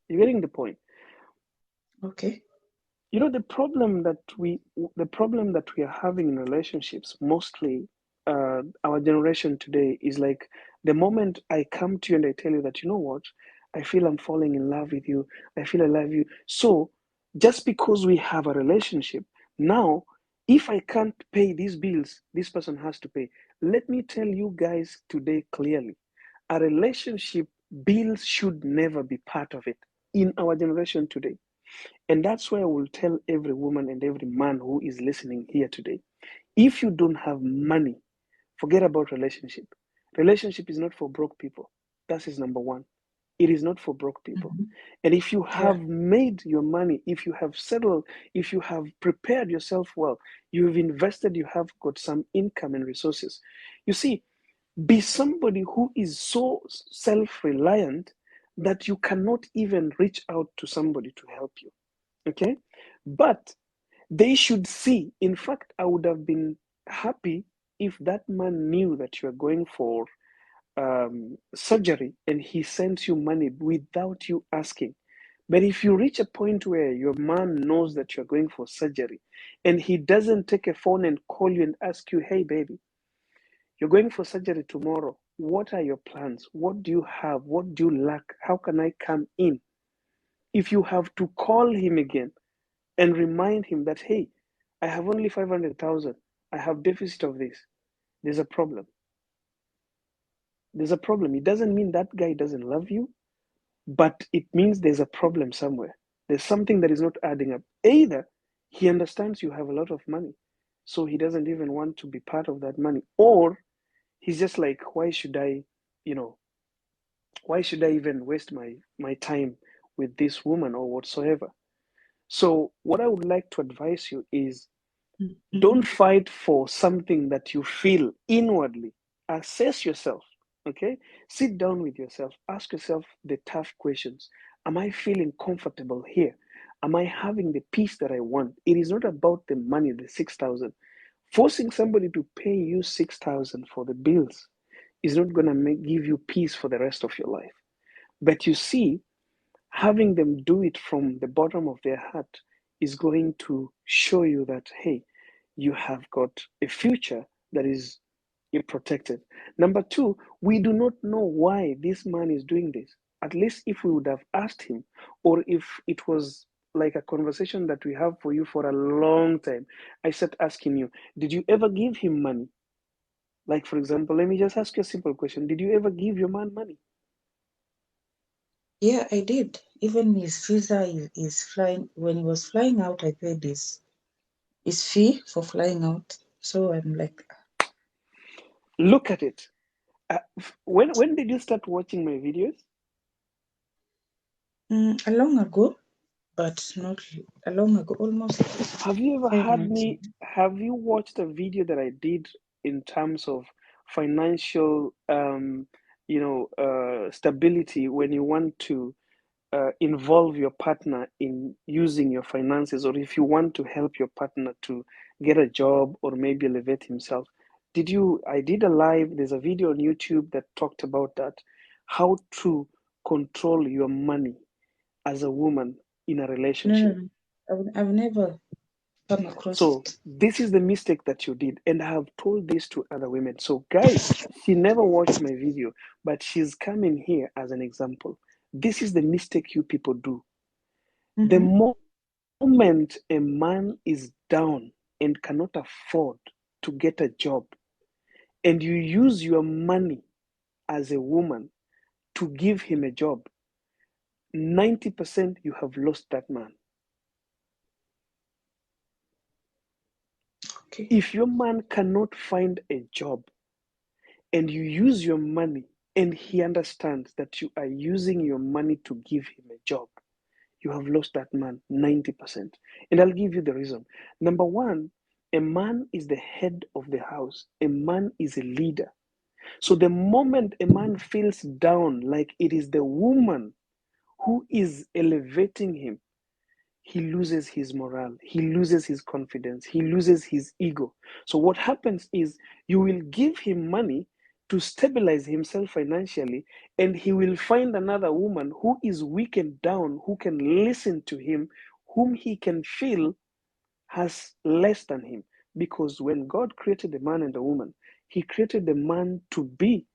You're getting the point. Okay. You know, the problem that we are having in relationships, mostly our generation today, is like the moment I come to you and I tell you that, you know what, I feel I'm falling in love with you, I feel I love you. So just because we have a relationship, now if I can't pay these bills, this person has to pay. Let me tell you guys today clearly, a relationship, bills should never be part of it in our generation today. And that's why I will tell every woman and every man who is listening here today, if you don't have money, forget about relationship. Relationship is not for broke people. That is number one. It is not for broke people. Mm-hmm. And if you Yeah. have made your money, if you have settled, if you have prepared yourself well, you've invested, you have got some income and resources. You see, be somebody who is so self reliant that you cannot even reach out to somebody to help you. Okay? But they should see. In fact, I would have been happy if that man knew that you are going for surgery and he sends you money without you asking. But if you reach a point where your man knows that you're going for surgery and he doesn't take a phone and call you and ask you, hey, baby, you're going for surgery tomorrow. What are your plans? What do you have? What do you lack? How can I come in? If you have to call him again and remind him that, hey, I have only 500,000, I have deficit of this, there's a problem. There's a problem. It doesn't mean that guy doesn't love you, but it means there's a problem somewhere. There's something that is not adding up. Either he understands you have a lot of money, so he doesn't even want to be part of that money, or he's just like, why should I, you know, why should I even waste my time with this woman or whatsoever? So what I would like to advise you is, Mm-hmm. don't fight for something that you feel inwardly. Assess yourself, okay? Sit down with yourself. Ask yourself the tough questions. Am I feeling comfortable here? Am I having the peace that I want? It is not about the money, the 6,000. Forcing somebody to pay you 6,000 for the bills is not going to give you peace for the rest of your life. But you see, having them do it from the bottom of their heart is going to show you that, hey, you have got a future that is protected. Number two, we do not know why this man is doing this. At least if we would have asked him, or if it was like a conversation that we have for you for a long time, I start asking you, did you ever give him money? Like, for example, let me just ask you a simple question. Did you ever give your man money? Yeah, I did. Even his visa is flying. When he was flying out, I paid his fee for flying out. So I'm like, Look at it. When did you start watching my videos? a long ago, but not a long ago, almost Have you ever 5 months ago. have you watched a video that I did in terms of financial, stability when you want to involve your partner in using your finances, or if you want to help your partner to get a job or maybe elevate himself? I did a live, there's a video on YouTube that talked about that, how to control your money as a woman in a No, no, relationship. no. I've never come across So it. this is the mistake that you did, and I have told this to other women. So guys, she never watched my video, but she's coming here as an example. This is the mistake you people do. The Mm-hmm. moment a man is down and cannot afford to get a job, and you use your money as a woman to give him a job, 90% you have lost that man. Okay. If your man cannot find a job and you use your money and he understands that you are using your money to give him a job, you have lost that man 90%. And I'll give you the reason. Number one, a man is the head of the house, a man is a leader. So the moment a man feels down, like it is the woman who is elevating him, he loses his morale, he loses his confidence, he loses his ego. So what happens is, you will give him money to stabilize himself financially, and he will find another woman who is weakened down, who can listen to him, whom he can feel has less than him. Because when God created the man and the woman, he created the man to be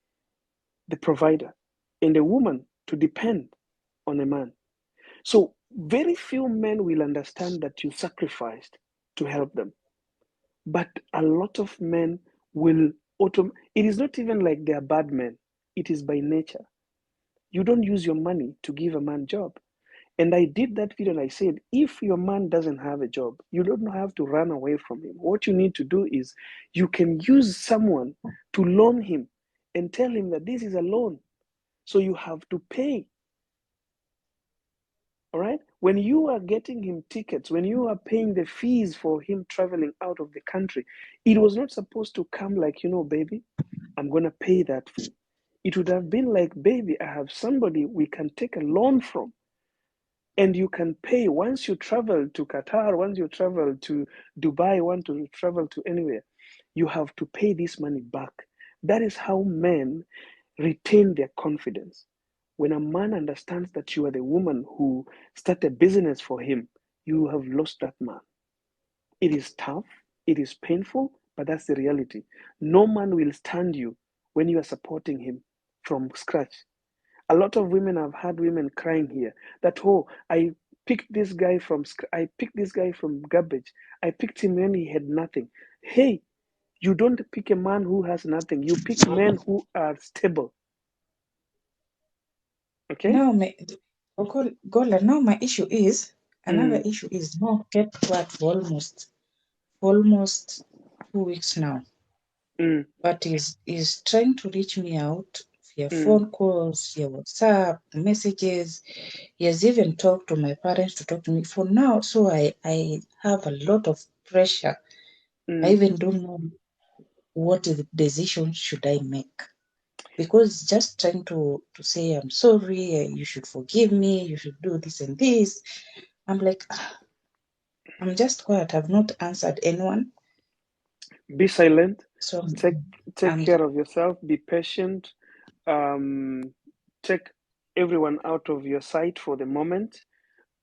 the provider and the woman to depend on a man. So very few men will understand that you sacrificed to help them. But a lot of men will it is not even like they are bad men. It is by nature. You don't use your money to give a man job. And I did that video and I said, if your man doesn't have a job, you don't have to run away from him. What you need to do is you can use someone to loan him and tell him that this is a loan. So you have to pay. All right? When you are getting him tickets, when you are paying the fees for him traveling out of the country, it was not supposed to come like, baby, I'm going to pay that fee. It would have been like, baby, I have somebody we can take a loan from. And you can pay once you travel to Qatar, once you travel to Dubai, want to travel to anywhere, you have to pay this money back. That is how men retain their confidence. When a man understands that you are the woman who started business for him, you have lost that man. It is tough, it is painful, but that's the reality. No man will stand you when you are supporting him from scratch. A lot of women, have had women crying here that, oh, I picked this guy from garbage. I picked him when he had nothing. Hey, you don't pick a man who has nothing. You pick men who are stable. Okay? Now, Gola, now my issue is, another Mm, issue is now kept quiet for almost 2 weeks now. mm, But is trying to reach me out via mm, phone calls, via WhatsApp, messages. He has even talked to my parents to talk to me for now. So I have a lot of pressure. I mm. even don't know what decision should I make. Because just trying to say I'm sorry, you should forgive me, you should do this and this. I'm like, I'm just quiet. I've not answered anyone. Be silent. So Take I'm care of yourself. Be patient. Um, take everyone out of your sight for the moment.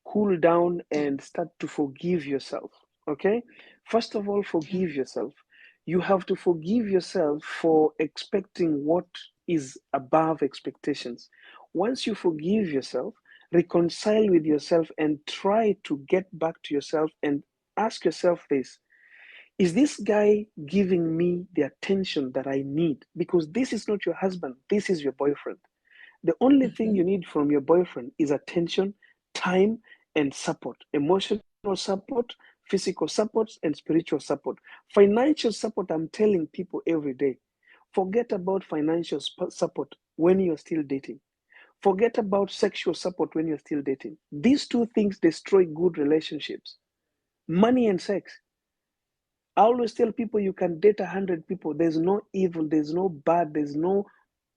Cool down and start to forgive yourself. Okay? First of all, forgive yourself. You have to forgive yourself for expecting what is above expectations. Once you forgive yourself, reconcile with yourself and try to get back to yourself and ask yourself this: is this guy giving me the attention that I need? Because this is not your husband, this is your boyfriend. The only thing Mhm. you need from your boyfriend is attention, time, and support: emotional support, physical support, and spiritual support. Financial support, I'm telling people every day, forget about financial support when you're still dating. Forget about sexual support when you're still dating. These two things destroy good relationships: money and sex. I always tell people you can date 100 people. There's no evil, there's no bad, there's no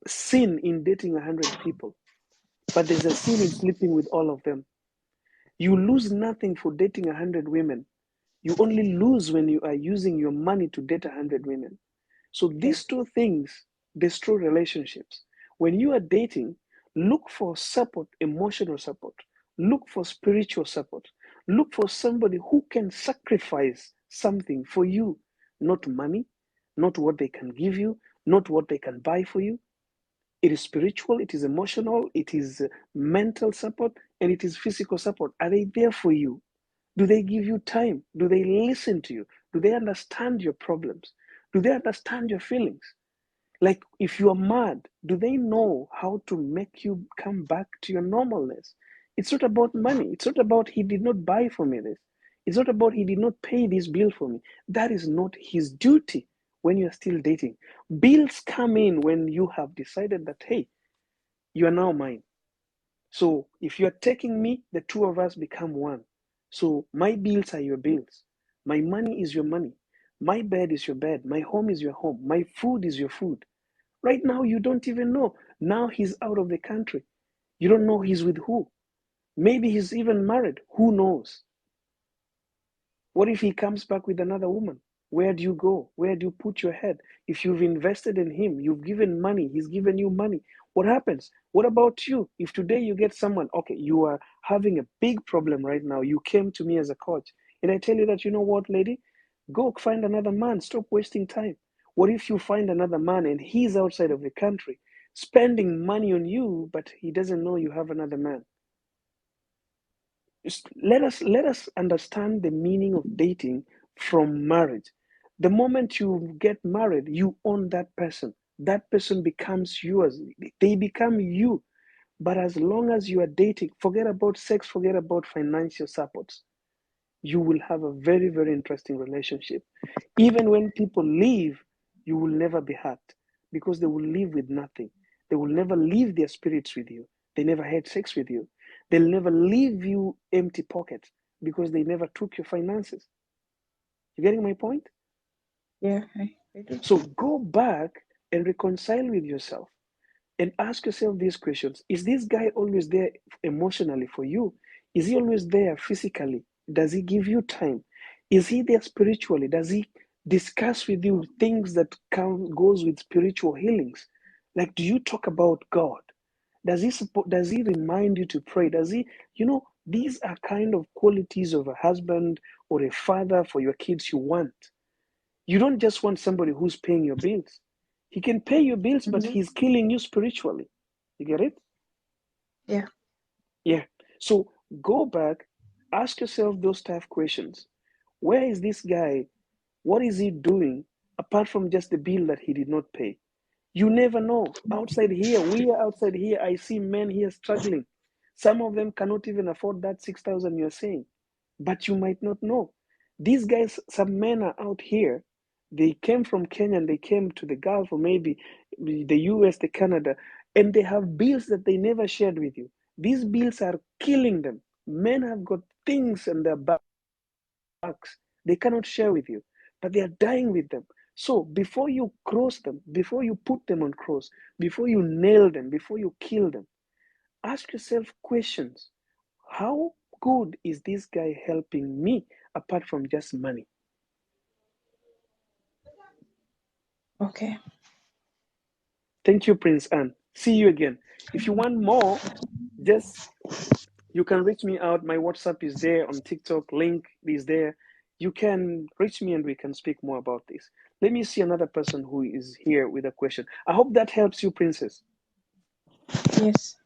sin in dating 100 people. But there's a sin in sleeping with all of them. You lose nothing for dating 100 women. You only lose when you are using your money to date 100 women. So these two things destroy relationships. When you are dating, look for support, emotional support. Look for spiritual support. Look for somebody who can sacrifice something for you, not money, not what they can give you, not what they can buy for you. It is spiritual, it is emotional, it is mental support, and it is physical support. Are they there for you? Do they give you time? Do they listen to you? Do they understand your problems? Do they understand your feelings? Like if you are mad, do they know how to make you come back to your normalness? It's not about money. It's not about he did not buy for me this. It's not about he did not pay this bill for me. That is not his duty when you're still dating. Bills come in when you have decided that, hey, you are now mine. So if you're taking me, the two of us become one. So my bills are your bills. My money is your money. My bed is your bed. My home is your home. My food is your food. Right now, you don't even know. Now he's out of the country. You don't know he's with who. Maybe he's even married. Who knows? What if he comes back with another woman? Where do you go? Where do you put your head? If you've invested in him, you've given money, he's given you money. What happens? What about you? If today you get someone, okay, you are having a big problem right now. You came to me as a coach, and I tell you that, you know what, lady? Go find another man. Stop wasting time. What if you find another man and he's outside of the country spending money on you, but he doesn't know you have another man? Let us understand the meaning of dating from marriage. The moment you get married, you own that person. That person becomes yours. They become you. But as long as you are dating, forget about sex, forget about financial supports. You will have a very, very interesting relationship. Even when people leave, you will never be hurt because they will leave with nothing. They will never leave their spirits with you. They never had sex with you. They'll never leave you empty pockets because they never took your finances. You getting my point? Yeah, I do. So go back and reconcile with yourself and ask yourself these questions. Is this guy always there emotionally for you? Is he always there physically? Does he give you time? Is he there spiritually? Does he discuss with you things that goes with spiritual healings? Like, do you talk about God? Does he remind you to pray? Does he, these are kind of qualities of a husband or a father for your kids you want. You don't just want somebody who's paying your bills. He can pay your bills, but Mhm. he's killing you spiritually. You get it? Yeah. Yeah. So go back, ask yourself those tough questions. Where is this guy? What is he doing apart from just the bill that he did not pay? You never know. Outside here, we are outside here. I see men here struggling. Some of them cannot even afford that 6,000 you're saying, but you might not know. These guys, some men are out here. They came from Kenya and they came to the Gulf or maybe the US, the Canada, and they have bills that they never shared with you. These bills are killing them. Men have got things in their backs they cannot share with you, but they are dying with them. So before you cross them, before you put them on cross, before you nail them, before you kill them, ask yourself questions. How good is this guy helping me apart from just money? Okay. Thank you, Prince Anne. See you again. If you want more, just you can reach me out. My WhatsApp is there on TikTok, link is there. You can reach me and we can speak more about this. Let me see another person who is here with a question. I hope that helps you, Princess. Yes.